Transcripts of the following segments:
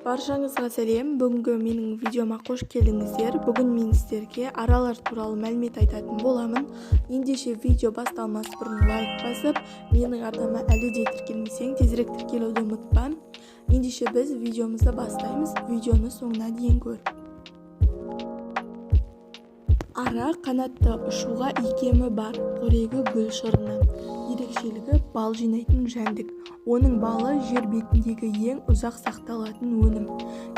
Баршаңызға сәлем. Бүгінгі менің видеома қош келдіңіздер. Бүгін мен сіздерге аралар туралы мәлімет айтатын боламын. Ендеше видео басталмас бұрын лайк басып, менің арнама әлі де тіркелмесең, тезірек тіркелуді ұмытпа. Ендеше біз видеомызды бастаймыз. Видеоны соңына дейін көр. Ара қанатты ұшуға икемі бар, қорегі гүл шырыны. Ерекшелігі бал жинайтын жәндік. Оның балы жер бетіндегі ең ұзақ сақталатын өнім.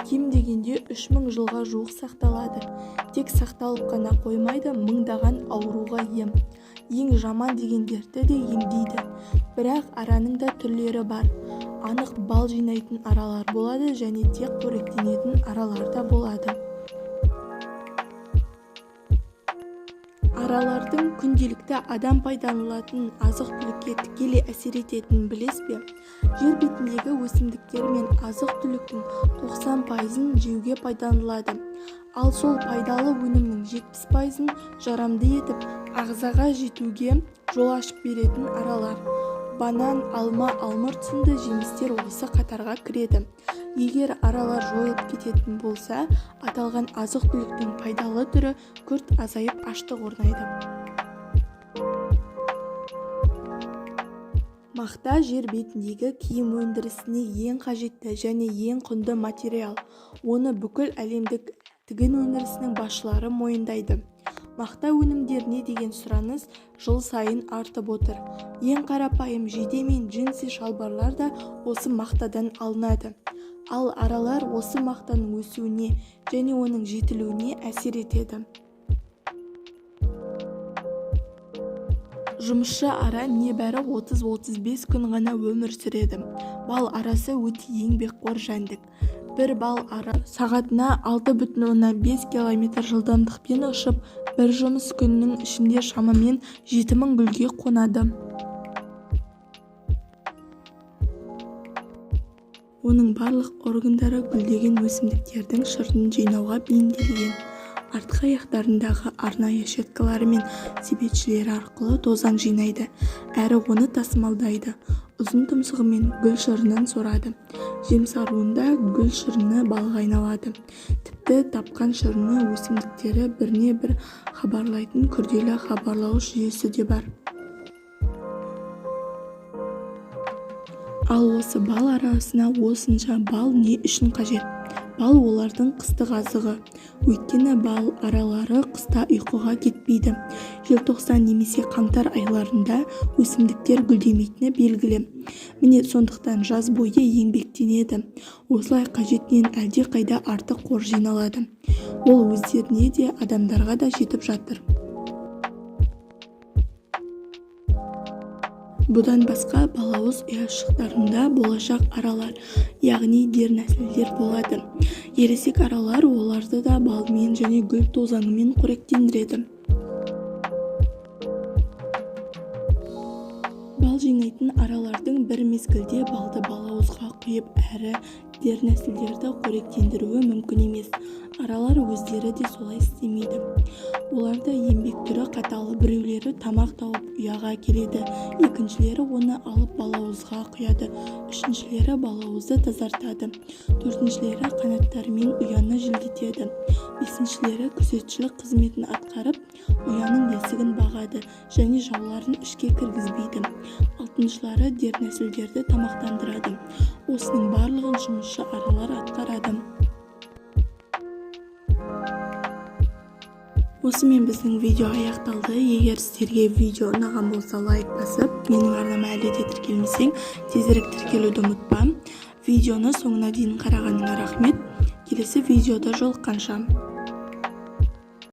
Кем дегенде 3000 жылға жуық сақталады. Тек сақталып қана қоймайды, мыңдаған ауруға ем. Ең жаман дегендерді де емдейді. Бірақ араның да түрлері бар. Анық бал жинайтын аралар болады және тек қоректенетін аралар да болады. Аралардың күнделікті адам пайдаланатын азық-түлікке тікелей әсер ететінін білесіз бе? Жер бетіндегі өсімдіктер мен азық-түліктің 90%-ын жеуге пайдаланылады. Ал сол пайдалы өнімнің 70%-ын жарамды етіп, ағзаға жетуге жол ашып беретін аралар. Банан, алма, алмұрт сынды жемістер осы қатарға кіреді. Егер аралар жойылып кететін болса, аталған азық-түліктің пайдалы түрі күрт азайып аштық орнайды. Мақта жер бетіндегі киім өндірісіне ең қажетті және ең құнды материал. Оны бүкіл әлемдік тігін өндірісінің басшылары мойындайды. Мақта өнімдеріне деген сұраныс жыл сайын артып отыр. Ең қарапайым жейде мен джинси шалбарлар да осы мақтадан алынады. Ал аралар осы мақтаның өсуіне және оның жетілуіне әсер етеді. Жұмысшы ара небәрі 30-35 күн ғана өмір сүреді. Бал арасы өте еңбекқор жәндік. Бір бал ара сағатына 6,5 км жылдамдықпен ұшып, бір жұмыс күнінің ішінде шамамен 7000 гүлге қонады. Оның барлық органдары гүлдеген өсімдіктердің шырынын жинауға бейімделген. Артқы аяқтарындағы арнайы щеткалары мен себетшілері арқылы тозаң жинайды, әрі оны тасымалдайды. Ұзын тұмсығымен гүл шырынын сорады. Жемсаруында гүл шырыны балға айналады. Тіпті тапқан шырыны өсімдіктері біріне бір хабарлайтын күрделі хабарлауыш жүйесі де бар. Ал осы бал арасына осынша бал не үшін қажет? Бал олардың қыстық азығы. Өйткені бал аралары қыста ұйқыға кетпейді. Желтоқсан немесе қаңтар айларында өсімдіктер гүлдемейтіні белгілі. Міне сондықтан жаз бойы еңбектенеді. Осылай қажетінен әлде қайда артық қор жиналады. Ол өздеріне де адамдарға да жетіп жатыр. Бұдан басқа балауыз ұяшықтарында болашақ аралар, яғни дернәсілдер болады. Ересек аралар оларды да балмен және гүл тозаңымен қоректендіреді. Бал жинайтын аралардың бір мезгілде балды балауызға құйып әрі дернәсілдерді қоректендіруі мүмкін емес. Аралар өздері де солай істемейді. Оларда еңбек түрі қатал, біреулері тамақ тауып ұяға келеді, екіншілері оны алып балауызға құяды, үшіншілері балауызды тазартады, төртіншілері қанаттарымен ұяны желдетеді, бесіншілері күзетшілік қызметін атқарып, ұяның есігін бағады және жауларын ішке кіргізбейді, алтыншылары дернәсілдерді тамақтандырады. Осының барлығын жұмысшы аралар атқарады. Осымен біздің видео аяқталды. Егер сіздерге видео ұнаған болса лайк басып, менің арнама әлі де тіркелмесең, тезірек тіркелуді ұмытпа. Видеоны соңына дейін қарағаныңа рахмет. Келесі видеода жолыққанша.